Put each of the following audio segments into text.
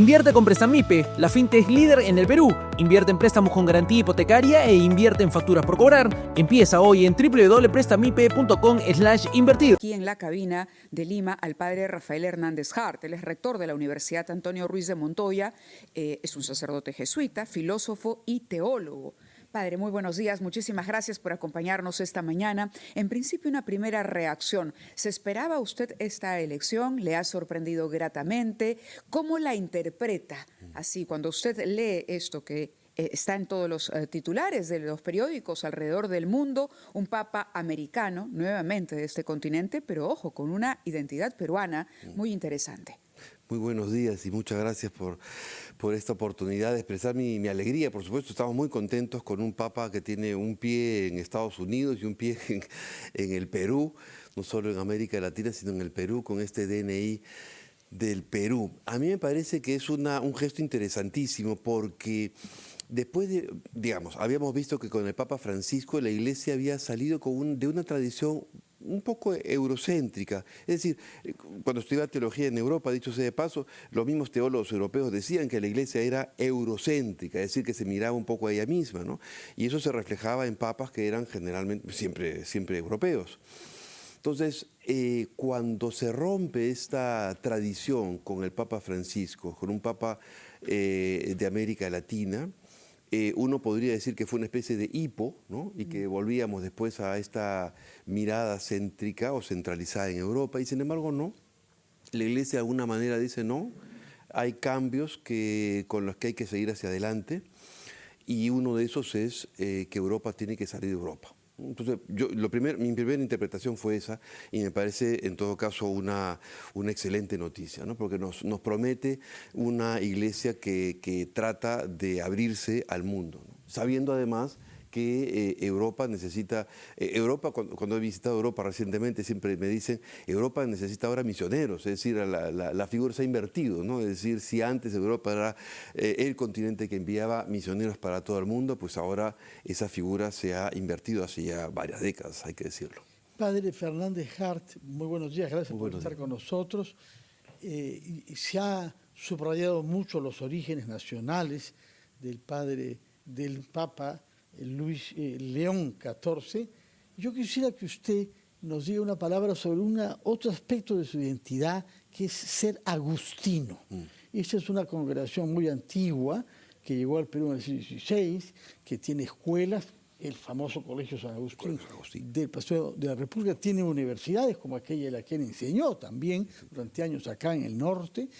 Invierte con Prestamipe, la fintech líder en el Perú. Invierte en préstamos con garantía hipotecaria e invierte en facturas por cobrar. Empieza hoy en www.prestamipe.com/invertir. Aquí en la cabina de Lima al padre Rafael Hernández Hart. Él es rector de la Universidad Antonio Ruiz de Montoya, es un sacerdote jesuita, filósofo y teólogo. Padre, muy buenos días. Muchísimas gracias por acompañarnos esta mañana. En principio, una primera reacción. ¿Se esperaba usted esta elección? ¿Le ha sorprendido gratamente? ¿Cómo la interpreta? Así, cuando usted lee esto que está en todos los titulares de los periódicos alrededor del mundo, un papa americano, nuevamente de este continente, pero ojo, con una identidad peruana muy interesante. Muy buenos días y muchas gracias por esta oportunidad de expresar mi alegría. Por supuesto, estamos muy contentos con un papa que tiene un pie en Estados Unidos y un pie en el Perú, no solo en América Latina, sino en el Perú, con este DNI del Perú. A mí me parece que es un gesto interesantísimo porque después de, digamos, habíamos visto que con el Papa Francisco la Iglesia había salido de una tradición un poco eurocéntrica. Es decir, cuando estudiaba teología en Europa, dicho sea de paso, los mismos teólogos europeos decían que la Iglesia era eurocéntrica, es decir, que se miraba un poco a ella misma, ¿no? Y eso se reflejaba en papas que eran generalmente siempre europeos. Entonces, cuando se rompe esta tradición con el Papa Francisco, con un papa de América Latina, uno podría decir que fue una especie de hipo, ¿no? Y que volvíamos después a esta mirada céntrica o centralizada en Europa, y sin embargo no. La Iglesia de alguna manera dice no, hay cambios con los que hay que seguir hacia adelante, y uno de esos es que Europa tiene que salir de Europa. Entonces, mi primera interpretación fue esa, y me parece en todo caso una excelente noticia, ¿no? Porque nos promete una iglesia que trata de abrirse al mundo, ¿no? Sabiendo además que Europa necesita, cuando he visitado Europa recientemente siempre me dicen, Europa necesita ahora misioneros, es decir, la figura se ha invertido, ¿no? Es decir, si antes Europa era el continente que enviaba misioneros para todo el mundo, pues ahora esa figura se ha invertido hace ya varias décadas, hay que decirlo. Padre Fernández Hart, muy buenos días, gracias por estar con nosotros. Se ha subrayado mucho los orígenes nacionales del Papa Luis León XIV. Yo quisiera que usted nos diga una palabra sobre otro aspecto de su identidad, que es ser agustino. Esta es una congregación muy antigua que llegó al Perú en el siglo XVI, que tiene escuelas, el famoso Colegio San Agustín del Paseo de la República, tiene universidades como aquella en la que él enseñó también durante años acá en el norte,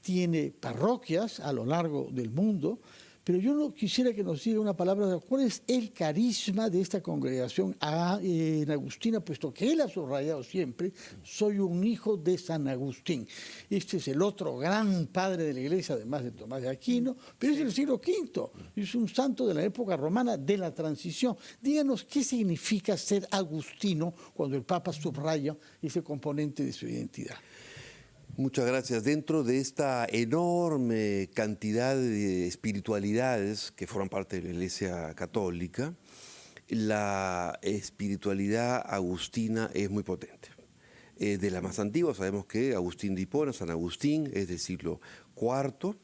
tiene parroquias a lo largo del mundo. Pero yo no quisiera que nos diga una palabra de cuál es el carisma de esta congregación en Agustina, puesto que él ha subrayado siempre, soy un hijo de San Agustín. Este es el otro gran padre de la iglesia, además de Tomás de Aquino, pero es del siglo V, es un santo de la época romana de la transición. Díganos qué significa ser agustino cuando el Papa subraya ese componente de su identidad. Muchas gracias. Dentro de esta enorme cantidad de espiritualidades que forman parte de la Iglesia Católica, la espiritualidad agustina es muy potente. De la más antigua sabemos que Agustín de Hipona, San Agustín, es del siglo IV,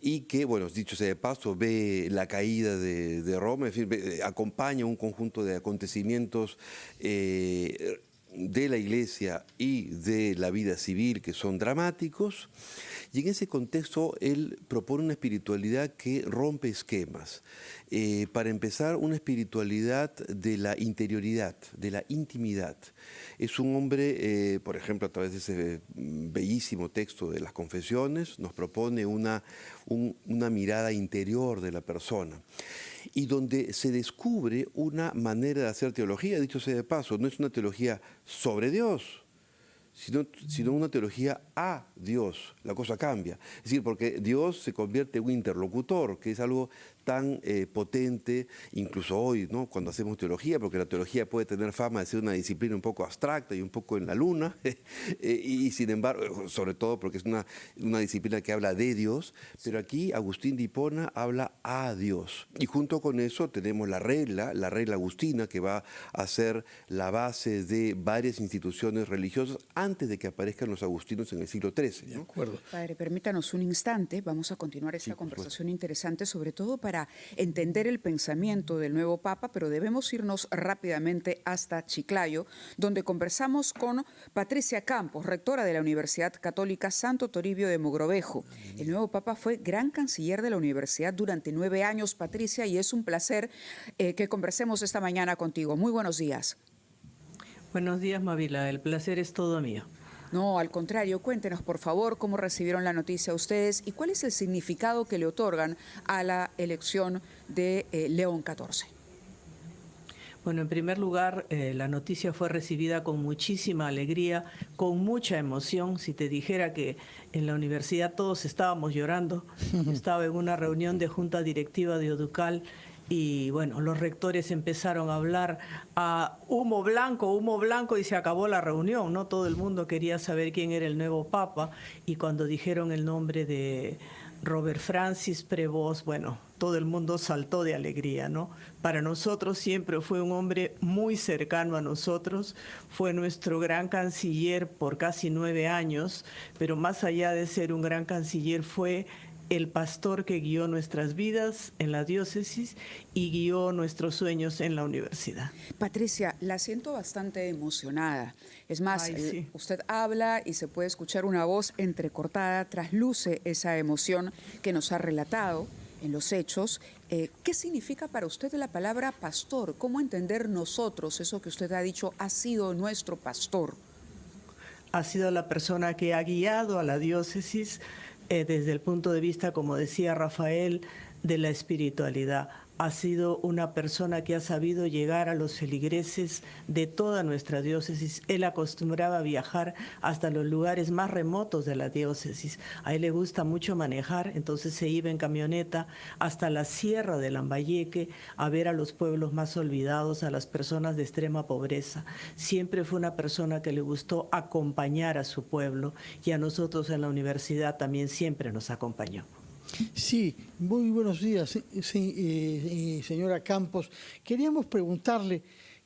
y que, bueno, dicho sea de paso, ve la caída de Roma, es decir, acompaña un conjunto de acontecimientos de la Iglesia y de la vida civil que son dramáticos, y en ese contexto él propone una espiritualidad que rompe esquemas. Para empezar, una espiritualidad de la interioridad, de la intimidad. Es un hombre, por ejemplo, a través de ese bellísimo texto de las Confesiones, nos propone una mirada interior de la persona, y donde se descubre una manera de hacer teología, dicho sea de paso, no es una teología sobre Dios, sino una teología a Dios. La cosa cambia. Es decir, porque Dios se convierte en un interlocutor, que es algo tan potente, incluso hoy, ¿no? Cuando hacemos teología, porque la teología puede tener fama de ser una disciplina un poco abstracta y un poco en la luna, y sin embargo, sobre todo porque es una disciplina que habla de Dios, pero aquí Agustín de Hipona habla a Dios. Y junto con eso tenemos la regla agustina, que va a ser la base de varias instituciones religiosas antes de que aparezcan los agustinos en el siglo XIII, ¿no? De acuerdo. Padre, permítanos un instante, vamos a continuar esta conversación interesante, sobre todo para entender el pensamiento del nuevo Papa, pero debemos irnos rápidamente hasta Chiclayo, donde conversamos con Patricia Campos, rectora de la Universidad Católica Santo Toribio de Mogrovejo. El nuevo Papa fue gran canciller de la universidad durante 9 años, Patricia, y es un placer que conversemos esta mañana contigo. Muy buenos días. Buenos días, Mavila. El placer es todo mío. No, al contrario, cuéntenos por favor cómo recibieron la noticia ustedes y cuál es el significado que le otorgan a la elección de León XIV. Bueno, en primer lugar, la noticia fue recibida con muchísima alegría, con mucha emoción. Si te dijera que en la universidad todos estábamos llorando, estaba en una reunión de junta directiva de Oducal y bueno, los rectores empezaron a hablar a humo blanco, y se acabó la reunión, ¿no? Todo el mundo quería saber quién era el nuevo Papa, y cuando dijeron el nombre de Robert Francis Prevost, bueno, todo el mundo saltó de alegría, ¿no? Para nosotros siempre fue un hombre muy cercano a nosotros, fue nuestro gran canciller por casi 9 años, pero más allá de ser un gran canciller fue el pastor que guió nuestras vidas en la diócesis y guió nuestros sueños en la universidad. Patricia, la siento bastante emocionada. Es más, Sí. usted habla y se puede escuchar una voz entrecortada, trasluce esa emoción que nos ha relatado en los hechos. ¿Qué significa para usted la palabra pastor? ¿Cómo entender nosotros eso que usted ha dicho, ha sido nuestro pastor? Ha sido la persona que ha guiado a la diócesis desde el punto de vista, como decía Rafael, de la espiritualidad. Ha sido una persona que ha sabido llegar a los feligreses de toda nuestra diócesis. Él acostumbraba a viajar hasta los lugares más remotos de la diócesis. A él le gusta mucho manejar, entonces se iba en camioneta hasta la Sierra de Lambayeque a ver a los pueblos más olvidados, a las personas de extrema pobreza. Siempre fue una persona que le gustó acompañar a su pueblo, y a nosotros en la universidad también siempre nos acompañó. Sí, muy buenos días, señora Campos. Queríamos preguntarle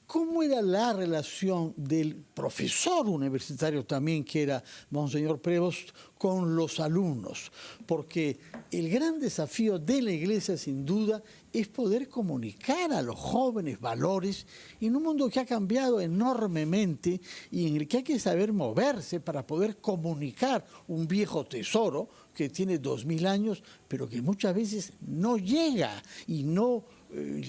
cómo era la relación del profesor universitario también, que era Monseñor Prevost, con los alumnos, porque el gran desafío de la Iglesia, sin duda, es poder comunicar a los jóvenes valores en un mundo que ha cambiado enormemente y en el que hay que saber moverse para poder comunicar un viejo tesoro que tiene 2000 años, pero que muchas veces no llega y no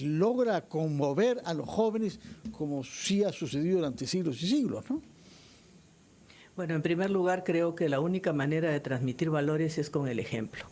logra conmover a los jóvenes como sí ha sucedido durante siglos y siglos, ¿no? Bueno, en primer lugar, creo que la única manera de transmitir valores es con el ejemplo.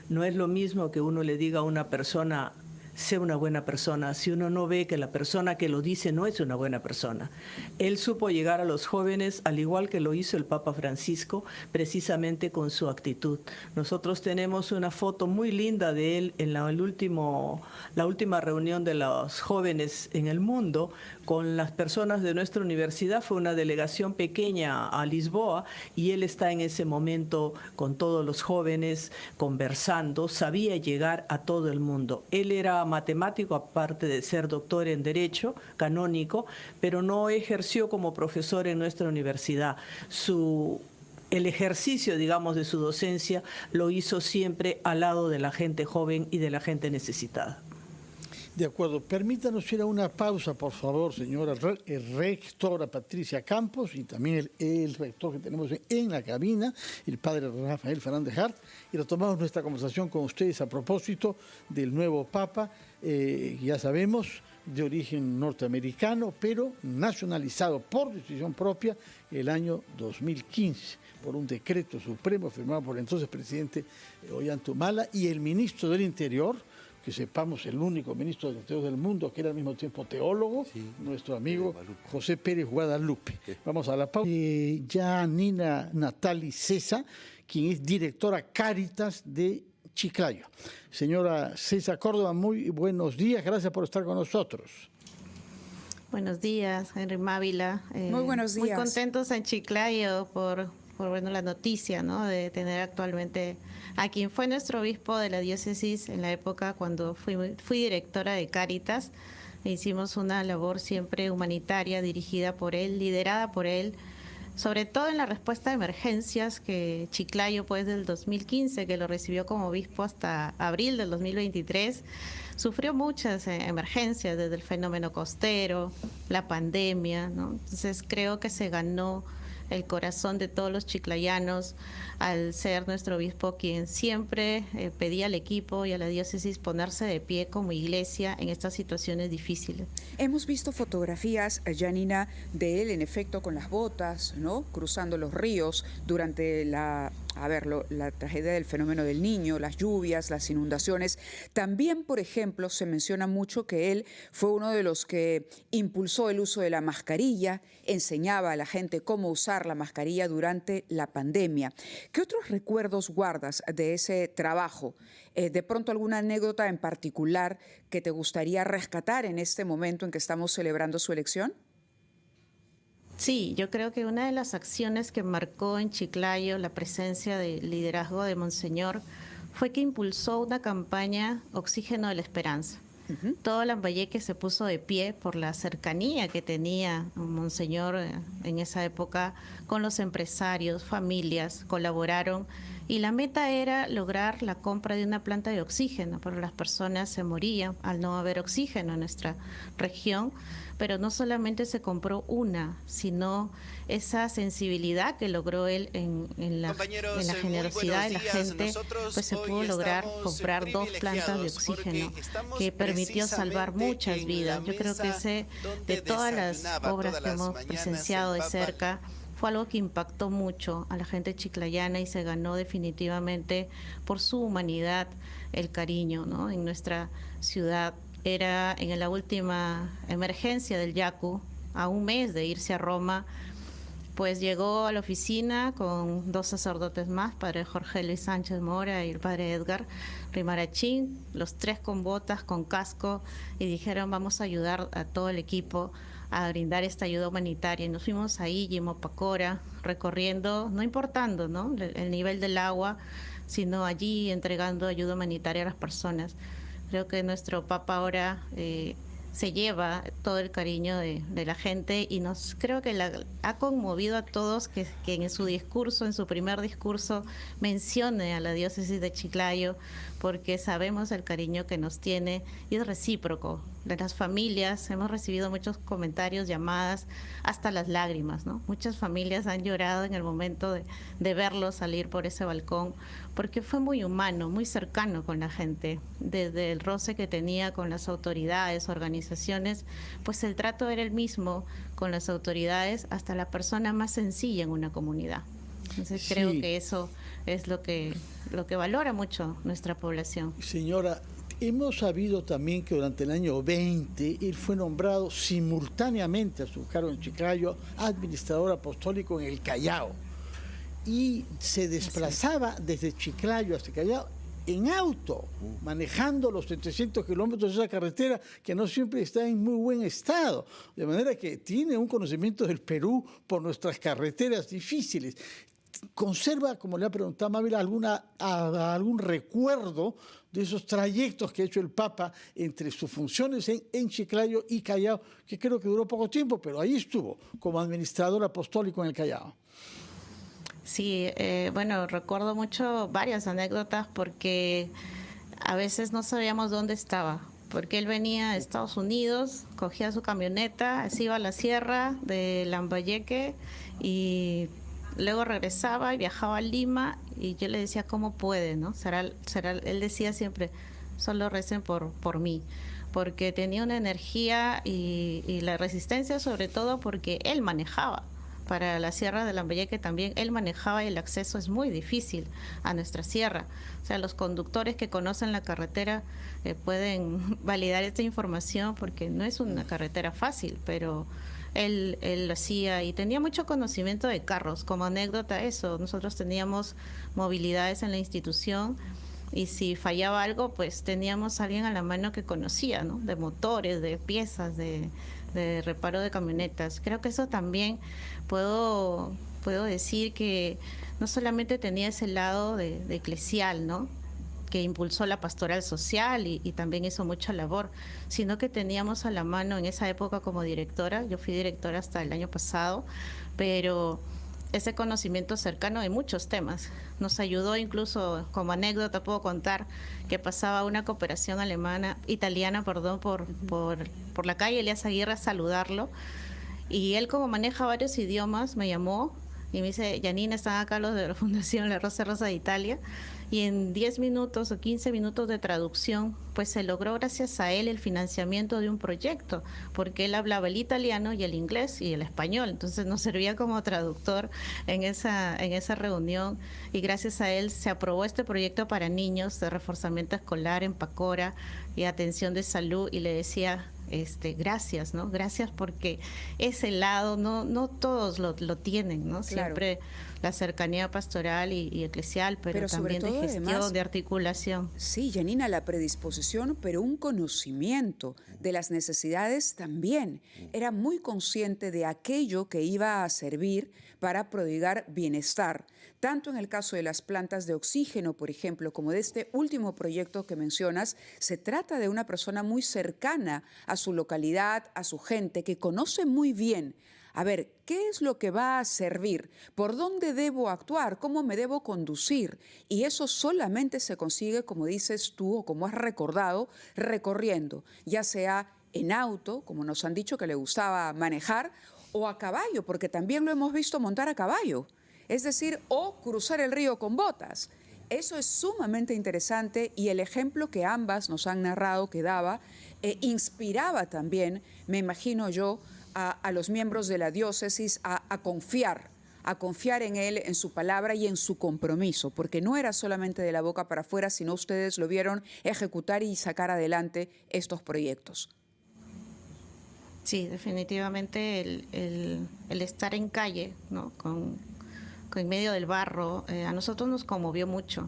No es lo mismo que uno le diga a una persona, sé una buena persona, si uno no ve que la persona que lo dice no es una buena persona. Él supo llegar a los jóvenes, al igual que lo hizo el Papa Francisco, precisamente con su actitud. Nosotros tenemos una foto muy linda de él en la última reunión de los jóvenes en el mundo, con las personas de nuestra universidad. Fue una delegación pequeña a Lisboa y él está en ese momento con todos los jóvenes conversando, sabía llegar a todo el mundo. Él era matemático, aparte de ser doctor en Derecho canónico, pero no ejerció como profesor en nuestra universidad. El ejercicio, digamos, de su docencia lo hizo siempre al lado de la gente joven y de la gente necesitada. De acuerdo. Permítanos ir a una pausa, por favor, señora rectora Patricia Campos, y también el rector que tenemos en la cabina, el padre Rafael Fernández Hart, y retomamos nuestra conversación con ustedes a propósito del nuevo Papa, ya sabemos, de origen norteamericano, pero nacionalizado por decisión propia el año 2015, por un decreto supremo firmado por el entonces presidente Ollanta-Humala y el ministro del Interior, que sepamos el único ministro del Interior del mundo que era al mismo tiempo teólogo, sí, nuestro amigo José Pérez Guadalupe. Sí. Vamos a la pausa. Ya Nina Natali Cesa, quien es directora Cáritas de Chiclayo. Señora César Córdoba, muy buenos días, gracias por estar con nosotros. Buenos días, Henry Mávila. Muy buenos días. Muy contentos en Chiclayo por la noticia, ¿no?, de tener actualmente a quien fue nuestro obispo de la diócesis en la época cuando fui directora de Cáritas. Hicimos una labor siempre humanitaria dirigida por él, liderada por él, sobre todo en la respuesta a emergencias que Chiclayo, pues del 2015, que lo recibió como obispo hasta abril del 2023, sufrió muchas emergencias, desde el fenómeno costero, la pandemia, ¿no? Entonces creo que se ganó el corazón de todos los chiclayanos al ser nuestro obispo quien siempre pedía al equipo y a la diócesis ponerse de pie como iglesia en estas situaciones difíciles. Hemos visto fotografías, Janina, de él en efecto con las botas, ¿no?, cruzando los ríos durante la tragedia del fenómeno del Niño, las lluvias, las inundaciones. También, por ejemplo, se menciona mucho que él fue uno de los que impulsó el uso de la mascarilla, enseñaba a la gente cómo usar la mascarilla durante la pandemia. ¿Qué otros recuerdos guardas de ese trabajo? De pronto, alguna anécdota en particular que te gustaría rescatar en este momento en que estamos celebrando su elección? Sí, yo creo que una de las acciones que marcó en Chiclayo la presencia del liderazgo de Monseñor fue que impulsó una campaña Oxígeno de la Esperanza. Todo Lambayeque se puso de pie por la cercanía que tenía Monseñor en esa época con los empresarios, familias, colaboraron y la meta era lograr la compra de una planta de oxígeno, porque las personas se morían al no haber oxígeno en nuestra región. Pero no solamente se compró una, sino esa sensibilidad que logró él en la generosidad de la gente, pues se pudo lograr comprar 2 plantas de oxígeno, que permitió salvar muchas vidas. Yo creo que de todas las obras que hemos presenciado de cerca, fue algo que impactó mucho a la gente chiclayana y se ganó definitivamente por su humanidad el cariño, ¿no?, en nuestra ciudad. Era en la última emergencia del Yacu, a un mes de irse a Roma, pues llegó a la oficina con 2 sacerdotes más, padre Jorge Luis Sánchez Mora y el padre Edgar Rimarachín, los 3 con botas, con casco, y dijeron vamos a ayudar a todo el equipo a brindar esta ayuda humanitaria. Y nos fuimos ahí, Yimopacora, recorriendo, no importando, ¿no?, el nivel del agua, sino allí entregando ayuda humanitaria a las personas. Creo que nuestro Papa ahora se lleva todo el cariño de la gente y creo que ha conmovido a todos que en su discurso, en su primer discurso, mencione a la diócesis de Chiclayo, porque sabemos el cariño que nos tiene y es recíproco. De las familias hemos recibido muchos comentarios, llamadas, hasta las lágrimas, ¿no? Muchas familias han llorado en el momento de verlo salir por ese balcón, porque fue muy humano, muy cercano con la gente. Desde el roce que tenía con las autoridades, organizaciones, pues el trato era el mismo con las autoridades hasta la persona más sencilla en una comunidad. Entonces sí, creo que eso es lo que valora mucho nuestra población. Señora, hemos sabido también que durante el año 20 él fue nombrado simultáneamente a su cargo en Chiclayo administrador apostólico en el Callao y se desplazaba desde Chiclayo hasta Callao en auto, manejando los 700 kilómetros de esa carretera que no siempre está en muy buen estado, de manera que tiene un conocimiento del Perú por nuestras carreteras difíciles. ¿Conserva, como le ha preguntado Mávila, algún recuerdo de esos trayectos que ha hecho el Papa entre sus funciones en Chiclayo y Callao, que creo que duró poco tiempo, pero ahí estuvo como administrador apostólico en el Callao? Sí, bueno, recuerdo mucho varias anécdotas porque a veces no sabíamos dónde estaba, porque él venía de Estados Unidos, cogía su camioneta, se iba a la sierra de Lambayeque y luego regresaba y viajaba a Lima y yo le decía, ¿cómo puede, no? Él decía siempre, solo recen por mí, porque tenía una energía y la resistencia, sobre todo porque él manejaba. Para la sierra de Lambayeque también él manejaba y el acceso es muy difícil a nuestra sierra. O sea, los conductores que conocen la carretera pueden validar esta información porque no es una carretera fácil, pero él lo hacía y tenía mucho conocimiento de carros. Como anécdota eso, nosotros teníamos movilidades en la institución Y si fallaba algo, pues teníamos a alguien a la mano que conocía, ¿no? De motores, de piezas, de reparo de camionetas. Creo que eso también puedo decir que no solamente tenía ese lado de eclesial, ¿no?, que impulsó la pastoral social y también hizo mucha labor, sino que teníamos a la mano en esa época como directora. Yo fui directora hasta el año pasado, pero ese conocimiento cercano de muchos temas. Nos ayudó incluso, como anécdota puedo contar, que pasaba una cooperación italiana, por la calle Elías Aguirre a saludarlo, y él, como maneja varios idiomas, me llamó y me dice: Janina, están acá los de la Fundación La Rosa Rosa de Italia. Y en 10 minutos o 15 minutos de traducción, pues se logró gracias a él el financiamiento de un proyecto, porque él hablaba el italiano y el inglés y el español. Entonces nos servía como traductor en esa reunión, y gracias a él se aprobó este proyecto para niños de reforzamiento escolar en Pacora y atención de salud. Y le decía: gracias, ¿no? Gracias, porque ese lado no todos lo tienen, ¿no? Claro. Siempre la cercanía pastoral y eclesial, pero también de gestión, además, de articulación. Sí, Janina, la predisposición, pero un conocimiento de las necesidades también. Era muy consciente de aquello que iba a servir para prodigar bienestar, tanto en el caso de las plantas de oxígeno, por ejemplo, como de este último proyecto que mencionas. Se trata de una persona muy cercana a su localidad, a su gente, que conoce muy bien. A ver, ¿qué es lo que va a servir? ¿Por dónde debo actuar? ¿Cómo me debo conducir? Y eso solamente se consigue, como dices tú, o como has recordado, recorriendo, ya sea en auto, como nos han dicho que le gustaba manejar, o a caballo, porque también lo hemos visto montar a caballo. Es decir, o cruzar el río con botas. Eso es sumamente interesante, y el ejemplo que ambas nos han narrado que daba, inspiraba también, me imagino yo, a los miembros de la diócesis a confiar en él, en su palabra y en su compromiso, porque no era solamente de la boca para afuera, sino ustedes lo vieron ejecutar y sacar adelante estos proyectos. Sí, definitivamente el estar en calle, ¿no?, en medio del barro, a nosotros nos conmovió mucho.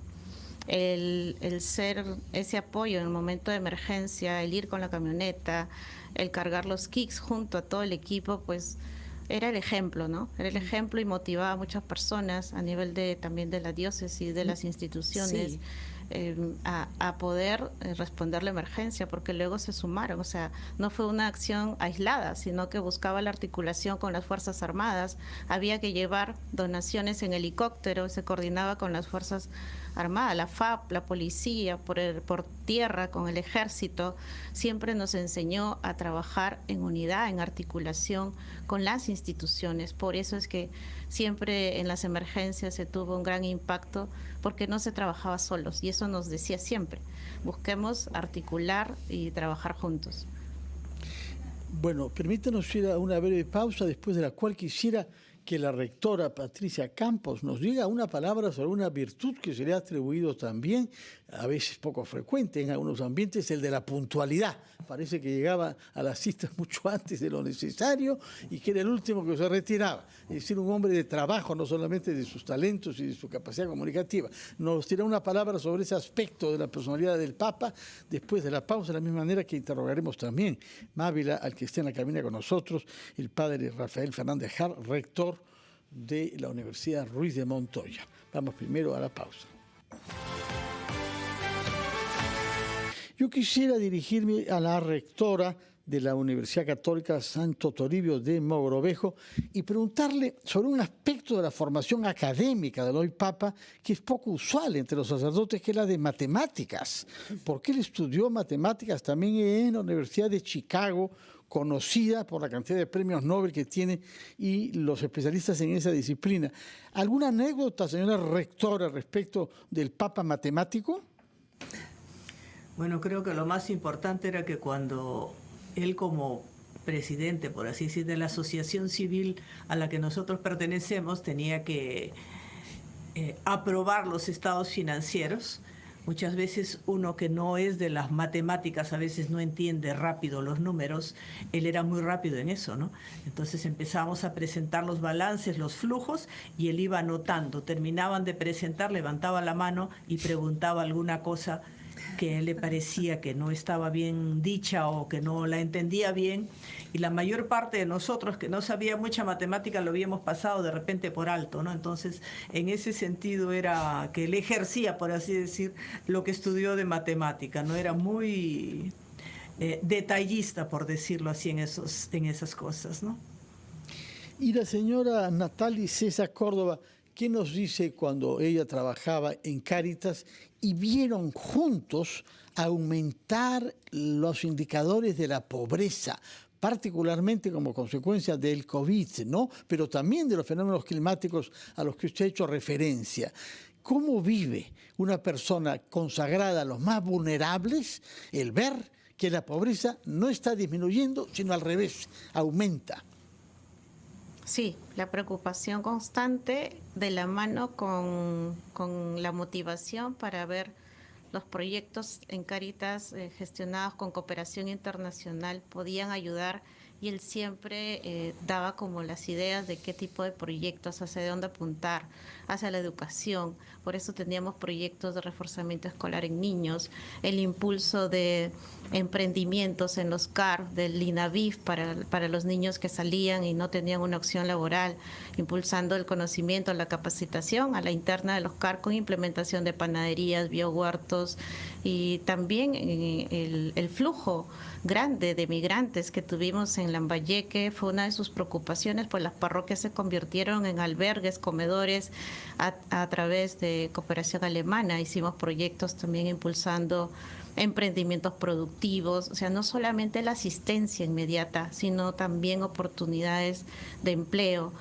El ser ese apoyo en el momento de emergencia, el ir con la camioneta, el cargar los kits junto a todo el equipo, pues era el ejemplo, ¿no? Era el ejemplo, y motivaba a muchas personas a nivel también de la diócesis, de las instituciones, sí, a poder responder la emergencia, porque luego se sumaron. O sea, no fue una acción aislada, sino que buscaba la articulación con las Fuerzas Armadas. Había que llevar donaciones en helicóptero, se coordinaba con las Fuerzas Armadas, la FAP, la policía, por tierra, con el ejército. Siempre nos enseñó a trabajar en unidad, en articulación con las instituciones. Por eso es que siempre en las emergencias se tuvo un gran impacto, porque no se trabajaba solos, y eso nos decía siempre: busquemos articular y trabajar juntos. Bueno, permítanos ir a una breve pausa, después de la cual quisiera que la rectora Patricia Campos nos diga una palabra sobre una virtud que se le ha atribuido también, a veces poco frecuente en algunos ambientes, el de la puntualidad. Parece que llegaba a las citas mucho antes de lo necesario y que era el último que se retiraba. Es decir, un hombre de trabajo, no solamente de sus talentos y de su capacidad comunicativa. Nos dirá una palabra sobre ese aspecto de la personalidad del Papa después de la pausa, de la misma manera que interrogaremos también Mávila, al que está en la cabina con nosotros, el padre Rafael Fernández Hart, rector de la Universidad Ruiz de Montoya. Vamos primero a la pausa. Yo quisiera dirigirme a la rectora de la Universidad Católica Santo Toribio de Mogrovejo y preguntarle sobre un aspecto de la formación académica del hoy Papa que es poco usual entre los sacerdotes, que es la de matemáticas. Porque él estudió matemáticas también en la Universidad de Chicago, conocida por la cantidad de premios Nobel que tiene y los especialistas en esa disciplina. ¿Alguna anécdota, señora rectora, respecto del Papa matemático? Bueno, creo que lo más importante era que cuando él, como presidente, por así decir, de la asociación civil a la que nosotros pertenecemos, tenía que aprobar los estados financieros, Muchas veces uno que no es de las matemáticas a veces no entiende rápido los números, él era muy rápido en eso, ¿no? Entonces empezamos a presentar los balances, los flujos, y él iba anotando. Terminaban de presentar, levantaba la mano y preguntaba alguna cosa que a él le parecía que no estaba bien dicha o que no la entendía bien, y la mayor parte de nosotros que no sabía mucha matemática lo habíamos pasado de repente por alto, ¿no? Entonces, en ese sentido era que él ejercía, por así decir, lo que estudió de matemática, ¿no? Era muy detallista, por decirlo así, en esas cosas, ¿no? Y la señora Natalie César Córdoba, ¿qué nos dice cuando ella trabajaba en Cáritas y vieron juntos aumentar los indicadores de la pobreza, particularmente como consecuencia del COVID, ¿no? Pero también de los fenómenos climáticos a los que usted ha hecho referencia? ¿Cómo vive una persona consagrada a los más vulnerables el ver que la pobreza no está disminuyendo, sino al revés, aumenta? Sí, la preocupación constante de la mano con la motivación para ver los proyectos en Cáritas gestionados con cooperación internacional podían ayudar, y él siempre daba como las ideas de qué tipo de proyectos, hacia dónde apuntar, hacia la educación. Por eso teníamos proyectos de reforzamiento escolar en niños, el impulso de emprendimientos en los CAR del INAVIF para los niños que salían y no tenían una opción laboral, impulsando el conocimiento, la capacitación a la interna de los CAR con implementación de panaderías, biohuertos, y también el flujo grande de migrantes que tuvimos en Lambayeque fue una de sus preocupaciones, pues las parroquias se convirtieron en albergues, comedores a través de cooperación alemana. Hicimos proyectos también impulsando emprendimientos productivos, o sea, no solamente la asistencia inmediata, sino también oportunidades de empleo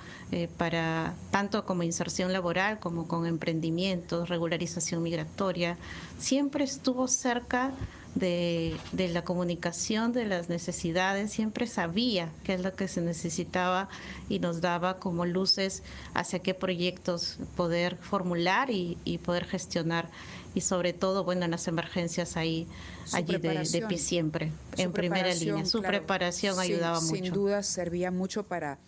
para tanto como inserción laboral como con emprendimientos, regularización migratoria. Siempre estuvo cerca de la comunicación, de las necesidades, siempre sabía qué es lo que se necesitaba y nos daba como luces hacia qué proyectos poder formular y poder gestionar. Y sobre todo, bueno, en las emergencias allí de pie siempre, en primera línea. Su preparación ayudaba mucho. Sin duda servía mucho para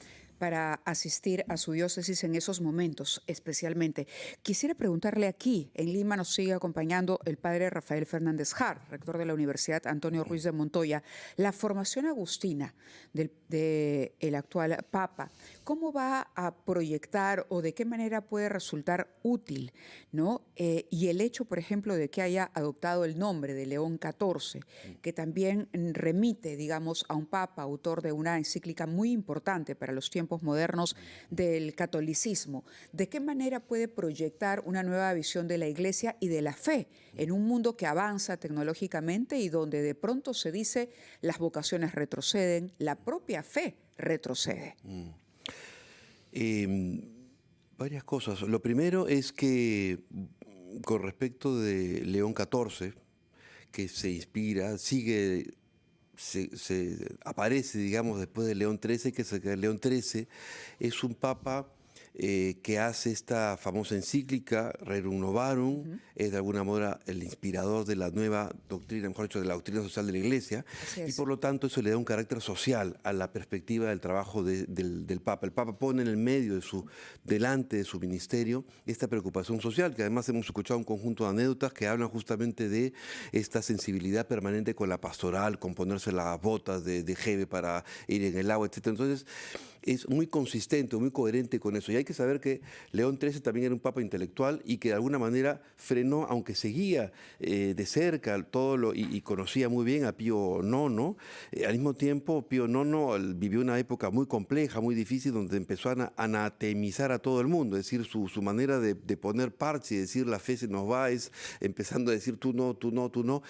asistir a su diócesis en esos momentos, especialmente. Quisiera preguntarle aquí, en Lima nos sigue acompañando el padre Rafael Fernández Hart, rector de la Universidad Antonio Ruiz de Montoya. La formación agustina del actual Papa, ¿cómo va a proyectar o de qué manera puede resultar útil, ¿no? Y el hecho, por ejemplo, de que haya adoptado el nombre de León XIV, que también remite, digamos, a un Papa, autor de una encíclica muy importante para los tiempos modernos del catolicismo. ¿De qué manera puede proyectar una nueva visión de la Iglesia y de la fe en un mundo que avanza tecnológicamente y donde de pronto se dice las vocaciones retroceden, la propia fe retrocede? Varias cosas. Lo primero es que con respecto de León XIV, que se inspira, sigue... Se aparece, digamos, después de León XIII, que León XIII es un papa que hace esta famosa encíclica, Rerum Novarum, es de alguna manera el inspirador de la nueva doctrina, mejor dicho, de la doctrina social de la Iglesia, y por lo tanto eso le da un carácter social a la perspectiva del trabajo del Papa. El Papa pone en el medio delante de su ministerio, esta preocupación social, que además hemos escuchado un conjunto de anécdotas que hablan justamente de esta sensibilidad permanente con la pastoral, con ponerse las botas de jeve para ir en el agua, etc. Entonces, es muy consistente, muy coherente con eso. Y hay que saber que León XIII también era un papa intelectual y que de alguna manera frenó, aunque seguía de cerca todo y conocía muy bien a Pío IX, al mismo tiempo Pío IX vivió una época muy compleja, muy difícil, donde empezó a anatemizar a todo el mundo, es decir, su manera de poner parche y decir la fe se nos va, es empezando a decir tú no, tú no, tú no.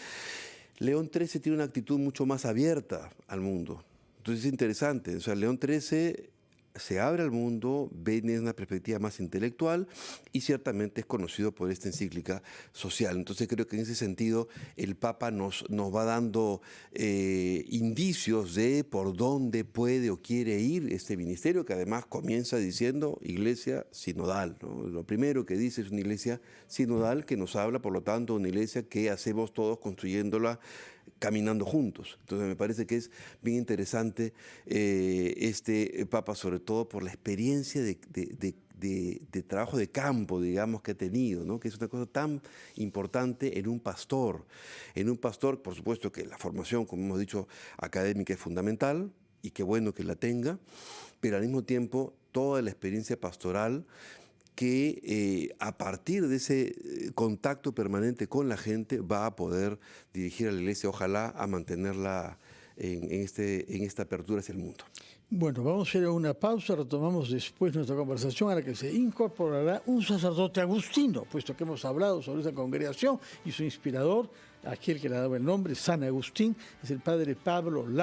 León XIII tiene una actitud mucho más abierta al mundo. Entonces es interesante, o sea, León XIII se abre al mundo, ve desde una perspectiva más intelectual y ciertamente es conocido por esta encíclica social. Entonces creo que en ese sentido el Papa nos va dando indicios indicios de por dónde puede o quiere ir este ministerio, que además comienza diciendo iglesia sinodal, ¿no? Lo primero que dice es una iglesia sinodal que nos habla, por lo tanto, una iglesia que hacemos todos construyéndola, caminando juntos. Entonces me parece que es bien interesante este Papa, sobre todo por la experiencia de trabajo de campo, digamos, que ha tenido, ¿no? Que es una cosa tan importante en un pastor. En un pastor, por supuesto que la formación, como hemos dicho, académica es fundamental, y qué bueno que la tenga, pero al mismo tiempo toda la experiencia pastoral que a partir de ese contacto permanente con la gente va a poder dirigir a la iglesia, ojalá, a mantenerla en esta apertura hacia el mundo. Bueno, vamos a hacer una pausa, retomamos después nuestra conversación a la que se incorporará un sacerdote agustino, puesto que hemos hablado sobre esta congregación y su inspirador, aquel que le daba el nombre, San Agustín, es el padre Pablo